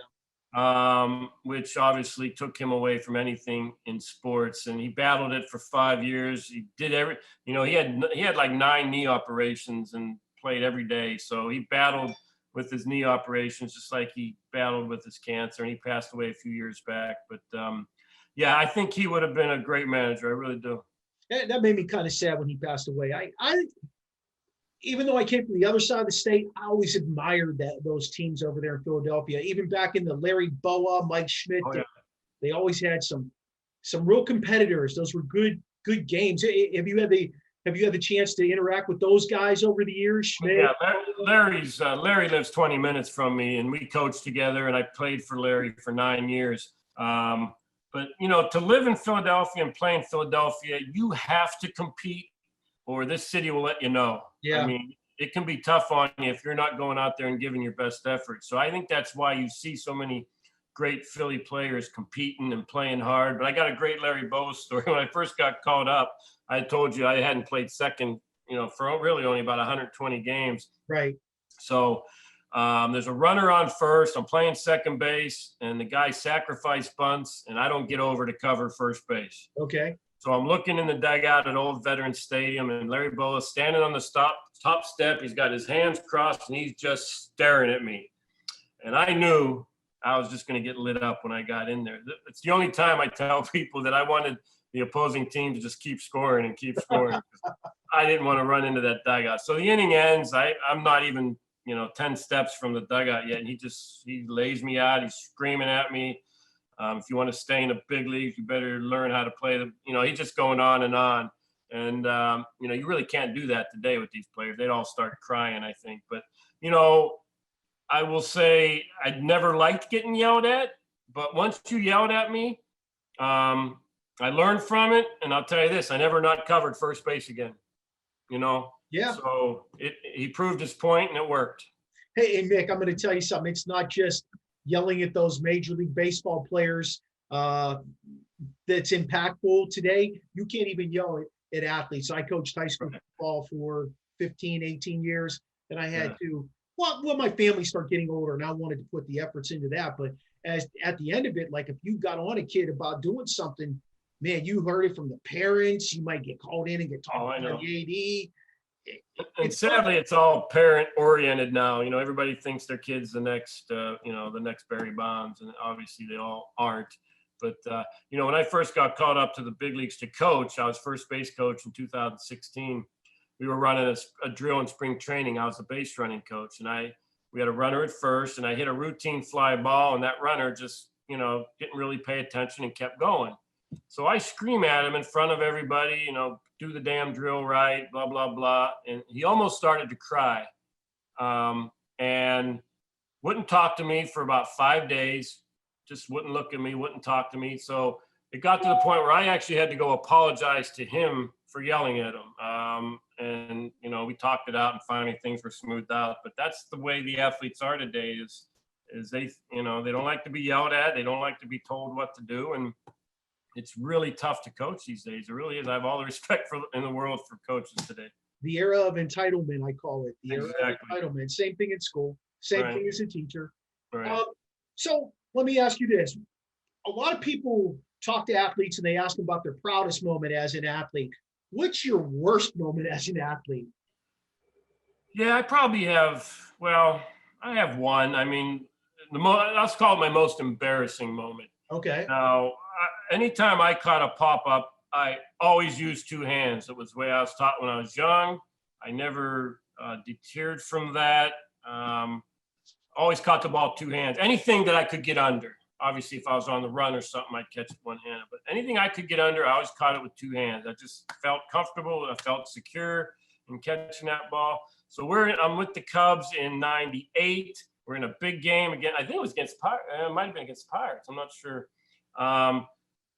Yeah. Which obviously took him away from anything in sports, and he battled it for 5 years. He did he had like 9 knee operations and played every day. So he battled with his knee operations, just like he battled with his cancer, and he passed away a few years back. But yeah, I think he would have been a great manager. I really do. That made me kind of sad when he passed away. I even though I came from the other side of the state, I always admired those teams over there in Philadelphia. Even back in the Larry Boa, Mike Schmidt, oh, yeah. They always had some real competitors. Those were good games. Have you had the chance to interact with those guys over the years, Schmidt? Yeah, Larry lives 20 minutes from me, and we coached together, and I played for Larry for 9 years. But to live in Philadelphia and play in Philadelphia, you have to compete, or this city will let you know. Yeah. I mean, it can be tough on you if you're not going out there and giving your best effort. So I think that's why you see so many great Philly players competing and playing hard. But I got a great Larry Bowa story. When I first got called up, I told you I hadn't played second, for really only about 120 games. Right. So there's a runner on first. I'm playing second base, and the guy sacrifice bunts, and I don't get over to cover first base. Okay. So I'm looking in the dugout at Old Veterans Stadium, and Larry Bowa standing on the top step. He's got his hands crossed, and he's just staring at me. And I knew I was just going to get lit up when I got in there. It's the only time I tell people that I wanted the opposing team to just keep scoring and keep scoring. I didn't want to run into that dugout. So the inning ends. I'm not even 10 steps from the dugout yet, and he lays me out. He's screaming at me. If you want to stay in the big leagues, you better learn how to play he's just going on and on. And, you really can't do that today with these players. They'd all start crying, I think. But, I will say I'd never liked getting yelled at. But once you yelled at me, I learned from it, and I'll tell you this: I never not covered first base again. Yeah. So he proved his point, and it worked. Hey, Mick, I'm going to tell you something. It's not just yelling at those Major League Baseball players that's impactful today. You can't even yell at athletes. I coached high school football for 15, 18 years, and I had to, well, my family started getting older, and I wanted to put the efforts into that. But at the end of it, like if you got on a kid about doing something, man, you heard it from the parents. You might get called in and get talked to the AD. And sadly, it's all parent oriented now. Everybody thinks their kid's the next, the next Barry Bonds, and obviously they all aren't. But, when I first got called up to the big leagues to coach, I was first base coach in 2016. We were running a drill in spring training. I was the base running coach, and we had a runner at first, and I hit a routine fly ball, and that runner just, didn't really pay attention and kept going. So I scream at him in front of everybody, do the damn drill right, blah, blah, blah. And he almost started to cry and wouldn't talk to me for about 5 days, just wouldn't look at me, wouldn't talk to me. So it got to the point where I actually had to go apologize to him for yelling at him. And we talked it out, and finally things were smoothed out. But that's the way the athletes are today is they, they don't like to be yelled at. They don't like to be told what to do. And it's really tough to coach these days. It really is. I have all the respect in the world for coaches today. The era of entitlement, I call it. The era of entitlement. Same thing in school. Same thing as a teacher. Right. So let me ask you this. A lot of people talk to athletes and they ask them about their proudest moment as an athlete. What's your worst moment as an athlete? Yeah, I probably have. Well, I have one. I mean, let's call it my most embarrassing moment. Okay. Now, anytime I caught a pop-up, I always used two hands. It was the way I was taught when I was young. I never deterred from that. Always caught the ball two hands. Anything that I could get under. Obviously, if I was on the run or something, I'd catch it one hand. But anything I could get under, I always caught it with two hands. I just felt comfortable. I felt secure in catching that ball. So I'm with the Cubs in '98. We're in a big game again. I think it was against it might have been against Pirates. I'm not sure.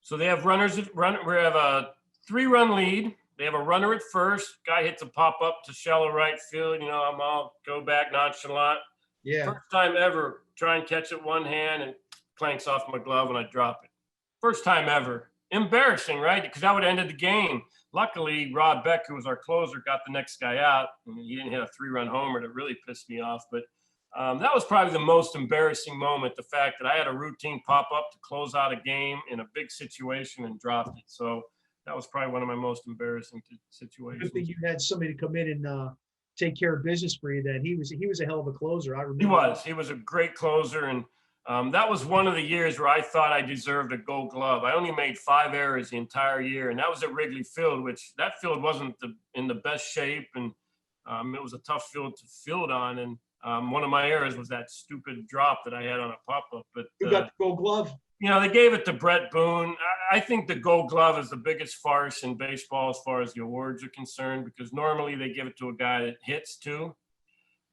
So they have runners. We have a 3-run lead. They have a runner at first. Guy hits a pop up to shallow right field. I'll go back nonchalant. Yeah. First time ever, try and catch it one hand and clanks off my glove and I drop it. First time ever. Embarrassing, right? Because that would have ended the game. Luckily, Rod Beck, who was our closer, got the next guy out. And he didn't hit a 3-run homer that really pissed me off. But that was probably the most embarrassing moment, the fact that I had a routine pop-up to close out a game in a big situation and dropped it. So that was probably one of my most embarrassing situations. Good thing you had somebody to come in and take care of business for you then. He was a hell of a closer. I remember. He was a great closer. And that was one of the years where I thought I deserved a gold glove. I only made 5 errors the entire year, and that was at Wrigley Field, which that field wasn't in the best shape. And it was a tough field to field on. And one of my errors was that stupid drop that I had on a pop-up. But you got the gold glove. They gave it to Brett Boone. I think the gold glove is the biggest farce in baseball as far as the awards are concerned, because normally they give it to a guy that hits too.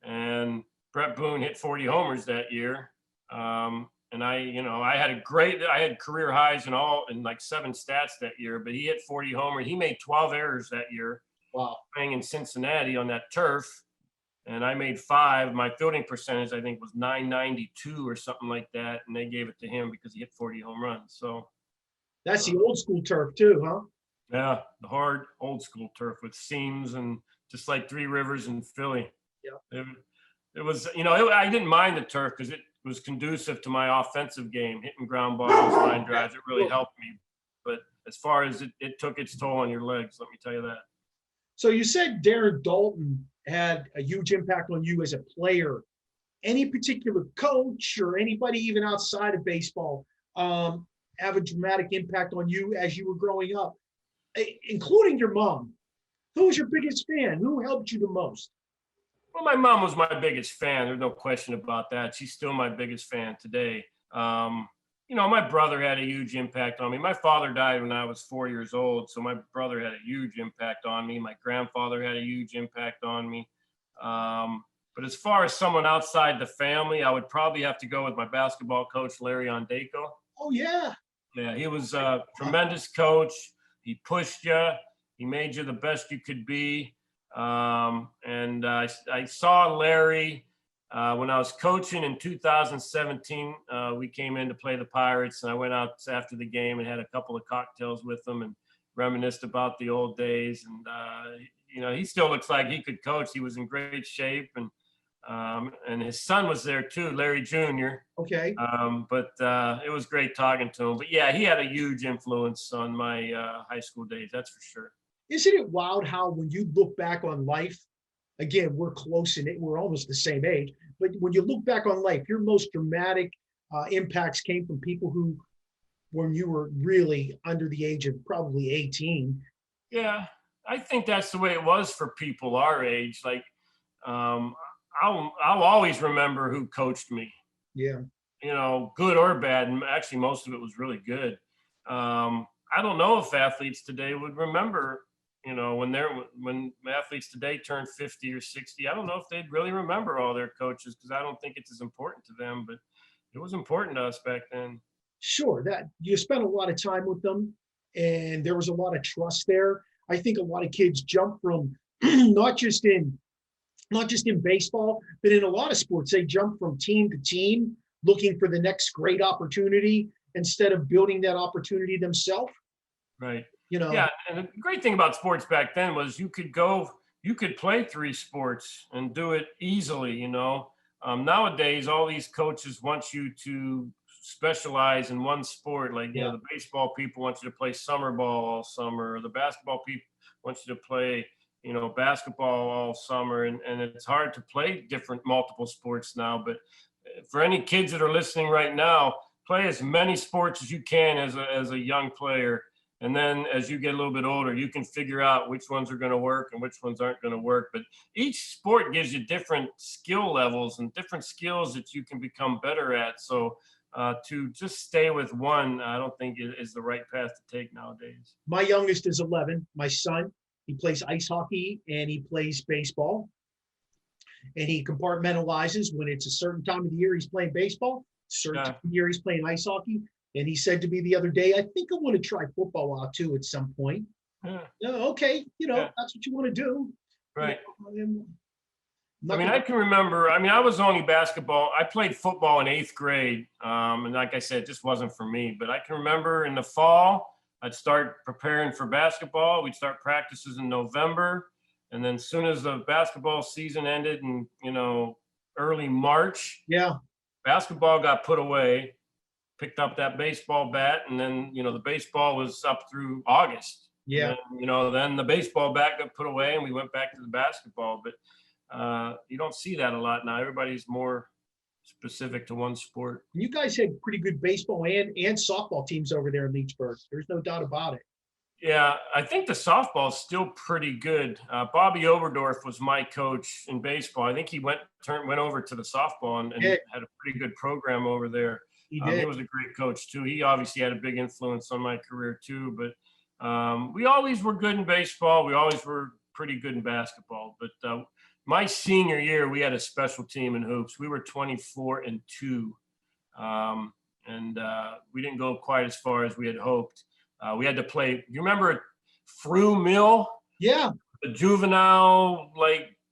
And Brett Boone hit 40 homers that year. And I had career highs in like 7 stats that year, but he hit 40 homers. He made 12 errors that year. Wow. Playing in Cincinnati on that turf. And I made 5. My fielding percentage, I think, was .992 or something like that. And they gave it to him because he hit 40 home runs. So that's the old school turf too, huh? Yeah, the hard old school turf with seams and just like Three Rivers in Philly. Yeah. It was, I didn't mind the turf because it was conducive to my offensive game, hitting ground balls, line drives. It really helped me. But as far as it took its toll on your legs, let me tell you that. So you said Darren Daulton had a huge impact on you as a player. Any particular coach or anybody even outside of baseball have a dramatic impact on you as you were growing up, including your mom? Who was your biggest fan? Who helped you the most? Well, my mom was my biggest fan. There's no question about that. She's still my biggest fan today. My brother had a huge impact on me. My father died when I was 4 years old, so my brother had a huge impact on me. My grandfather had a huge impact on me. But as far as someone outside the family, I would probably have to go with my basketball coach, Larry Ondeco. Oh, yeah. Yeah, he was a tremendous coach. He pushed you. He made you the best you could be. And I saw Larry when I was coaching in 2017. We came in to play the Pirates, and I went out after the game and had a couple of cocktails with him and reminisced about the old days. And, he still looks like he could coach. He was in great shape. And his son was there too, Larry Jr. Okay. But it was great talking to him. But yeah, he had a huge influence on my high school days. That's for sure. Isn't it wild how when you look back on life, again, we're close in it, we're almost the same age, but when you look back on life, your most dramatic impacts came from people who, when you were really under the age of probably 18. Yeah, I think that's the way it was for people our age. Like, I'll always remember who coached me. Yeah. Good or bad. And actually, most of it was really good. I don't know if athletes today would remember, when athletes today turn 50 or 60, I don't know if they'd really remember all their coaches, because I don't think it's as important to them, but it was important to us back then. Sure, that you spent a lot of time with them and there was a lot of trust there. I think a lot of kids jump from not just in baseball, but in a lot of sports, they jump from team to team looking for the next great opportunity instead of building that opportunity themselves. Right. Yeah. And the great thing about sports back then was you could play 3 sports and do it easily. Nowadays, all these coaches want you to specialize in one sport. Like, the baseball people want you to play summer ball all summer, or the basketball people want you to play, basketball all summer. And it's hard to play multiple sports now. But for any kids that are listening right now, play as many sports as you can as a young player. And then as you get a little bit older, you can figure out which ones are going to work and which ones aren't going to work. But each sport gives you different skill levels and different skills that you can become better at. So to just stay with one, I don't think is the right path to take nowadays. My youngest is 11. My son, he plays ice hockey and he plays baseball. And he compartmentalizes when it's a certain time of the year he's playing baseball, certain time of the year he's playing ice hockey. And he said to me the other day, I think I want to try football out too at some point. Yeah. Okay, that's what you want to do. Right. I can remember, I was only basketball. I played football in 8th grade. And like I said, it just wasn't for me. But I can remember in the fall, I'd start preparing for basketball. We'd start practices in November. And then as soon as the basketball season ended in, early March, basketball got put away, picked up that baseball bat. And then, the baseball was up through August. Yeah. And, then the baseball bat got put away and we went back to the basketball. But you don't see that a lot now. Everybody's more specific to one sport. You guys had pretty good baseball and softball teams over there in Leechburg. There's no doubt about it. Yeah, I think the softball is still pretty good. Bobby Oberdorf was my coach in baseball. I think he went over to the softball and had a pretty good program over there. He was a great coach too. He obviously had a big influence on my career too. But we always were good in baseball. We always were pretty good in basketball. But my senior year, we had a special team in hoops. We were 24-2, and we didn't go quite as far as we had hoped. We had to play. You remember Frew Mill? Yeah. The juvenile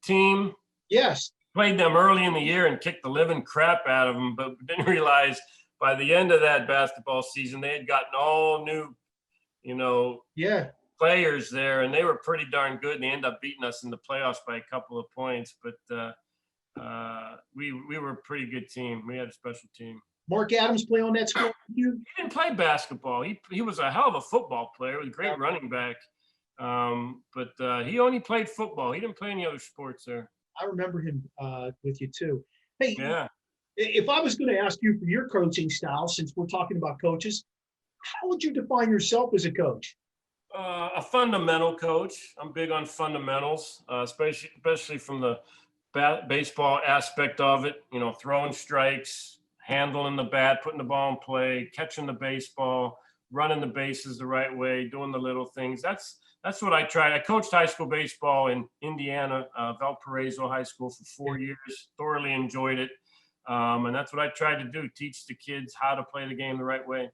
team. Yes. Played them early in the year and kicked the living crap out of them, but didn't realize by the end of that basketball season they had gotten all new, players there, and they were pretty darn good. And they ended up beating us in the playoffs by a couple of points, but we were a pretty good team. We had a special team. Mark Adams play on that squad? He didn't play basketball. He was a hell of a football player with a great running back. But he only played football. He didn't play any other sports there. I remember him with you too. Hey, if I was going to ask you for your coaching style, since we're talking about coaches, how would you define yourself as a coach? A fundamental coach. I'm big on fundamentals, especially from the baseball aspect of it. Throwing strikes, handling the bat, putting the ball in play, catching the baseball, running the bases the right way, doing the little things. That's what I tried. I coached high school baseball in Indiana, Valparaiso High School for 4 years. Thoroughly enjoyed it. And that's what I tried to do, teach the kids how to play the game the right way.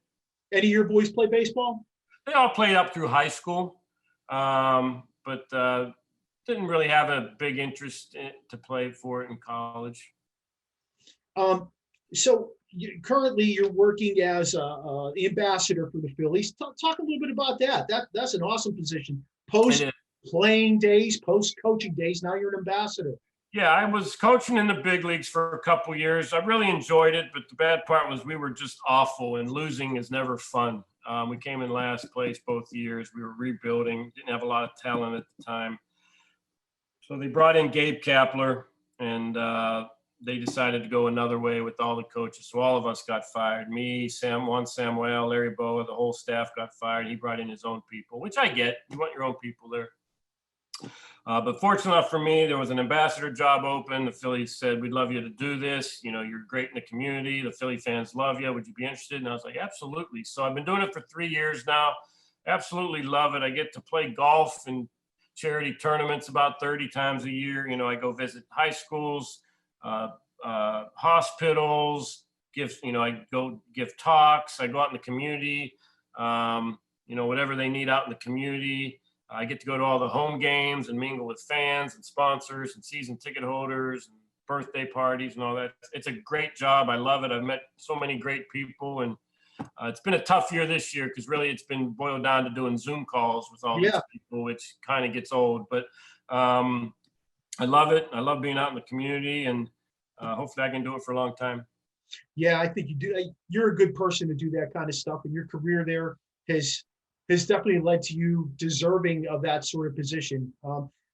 Any of your boys play baseball? They all played up through high school, but didn't really have a big interest to play for it in college. So currently you're working as a ambassador for the Phillies. Talk a little bit about that. That's an awesome position. Post playing days, post coaching days. Now you're an ambassador. Yeah, I was coaching in the big leagues for a couple years. I really enjoyed it, but the bad part was we were just awful, and losing is never fun. We came in last place both years. We were rebuilding, didn't have a lot of talent at the time. So they brought in Gabe Kapler, and they decided to go another way with all the coaches. So all of us got fired. Me, Juan Samuel, Larry Boa, the whole staff got fired. He brought in his own people, which I get. You want your own people there. But fortunate enough for me, there was an ambassador job open. The Phillies said, we'd love you to do this. You know, you're great in the community. The Philly fans love you. Would you be interested? And I was like, absolutely. So I've been doing it for 3 years now. Absolutely love it. I get to play golf and charity tournaments about 30 times a year. You know, I go visit high schools, hospitals, I go give talks. I go out in the community, whatever they need out in the community. I get to go to all the home games and mingle with fans and sponsors and season ticket holders and birthday parties and all that. It's a great job. I love it. I've met so many great people, and it's been a tough year this year because really it's been boiled down to doing Zoom calls with all these people, which kind of gets old. But I love it. I love being out in the community, and hopefully I can do it for a long time. Yeah, I think you do. You're a good person to do that kind of stuff, and your career there has definitely led to you deserving of that sort of position.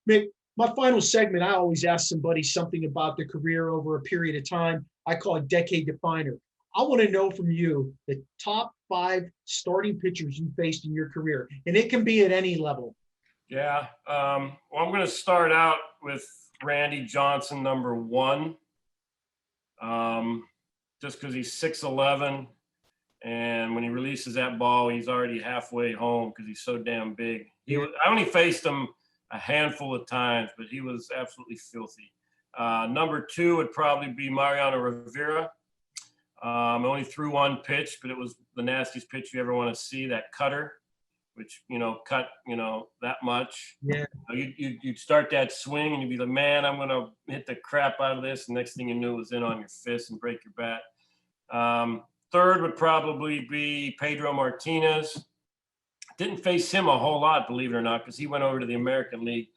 Mick, my final segment, I always ask somebody something about their career over a period of time. I call it decade definer. I want to know from you the top 5 starting pitchers you faced in your career, and it can be at any level. Yeah. Well, I'm going to start out with Randy Johnson, number 1, just because he's 6'11". And when he releases that ball, he's already halfway home because he's so damn big. I only faced him a handful of times, but he was absolutely filthy. Number 2 would probably be Mariano Rivera. I only threw 1 pitch, but it was the nastiest pitch you ever want to see, that cutter, which, cut, that much. Yeah. You'd start that swing and you'd be like, man, I'm going to hit the crap out of this. And next thing you knew, it was in on your fist and break your bat. Third would probably be Pedro Martinez. Didn't face him a whole lot, believe it or not, because he went over to the American League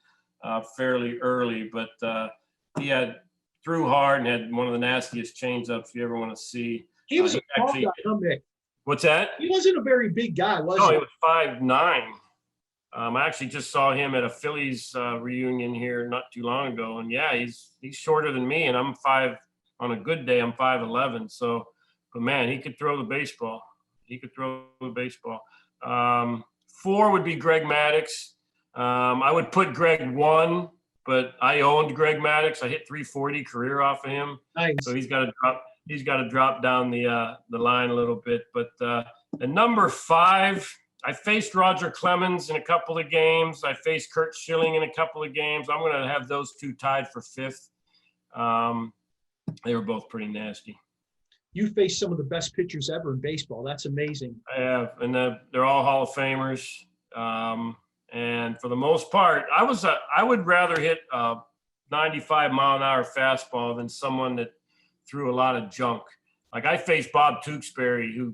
fairly early. But he threw hard and had one of the nastiest changeups you ever want to see. He was a tall guy, huh, Mick? What's that? He wasn't a very big guy, was he? No, he was 5'9". I actually just saw him at a Phillies reunion here not too long ago. And, yeah, he's shorter than me, and I'm 5 – on a good day, I'm 5'11". So – but, man, he could throw the baseball. 4 would be Greg Maddox. I would put Greg 1, but I owned Greg Maddox. I hit 340 career off of him. Nice. So he's got to drop down the line a little bit. But the number 5, I faced Roger Clemens in a couple of games. I faced Kurt Schilling in a couple of games. I'm going to have those 2 tied for 5th. They were both pretty nasty. You faced some of the best pitchers ever in baseball. That's amazing. I have, and they're all Hall of Famers. And for the most part, I would rather hit a 95-mile-an-hour fastball than someone that threw a lot of junk. Like I faced Bob Tewksbury, who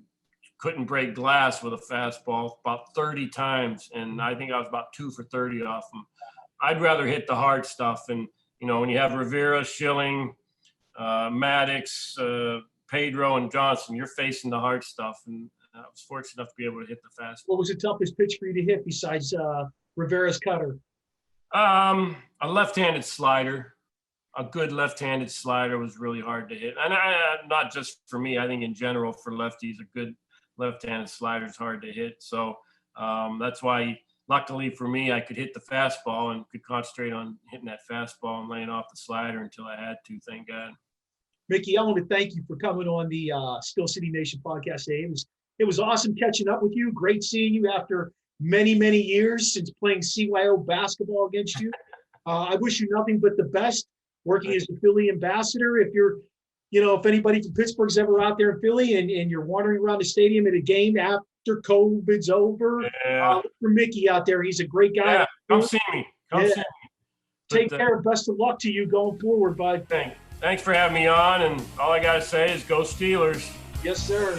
couldn't break glass with a fastball about 30 times, and I think I was about 2 for 30 off him. I'd rather hit the hard stuff. And, when you have Rivera, Schilling, Maddox, Pedro and Johnson, you're facing the hard stuff, and I was fortunate enough to be able to hit the fastball. What was the toughest pitch for you to hit besides Rivera's cutter? A left-handed slider. A good left-handed slider was really hard to hit, and not just for me. I think in general for lefties, a good left-handed slider is hard to hit. So that's why, luckily for me, I could hit the fastball and could concentrate on hitting that fastball and laying off the slider until I had to. Thank God. Mickey, I want to thank you for coming on the Steel City Nation podcast today. It was awesome catching up with you. Great seeing you after many, many years since playing CYO basketball against you. I wish you nothing but the best working as a Philly ambassador. If anybody from Pittsburgh's ever out there in Philly and you're wandering around the stadium at a game after COVID's over. Yeah. For Mickey out there, he's a great guy. Yeah, come see me. Come see me. Take care. Best of luck to you going forward, bud. Thanks for having me on. And all I got to say is go Steelers. Yes, sir.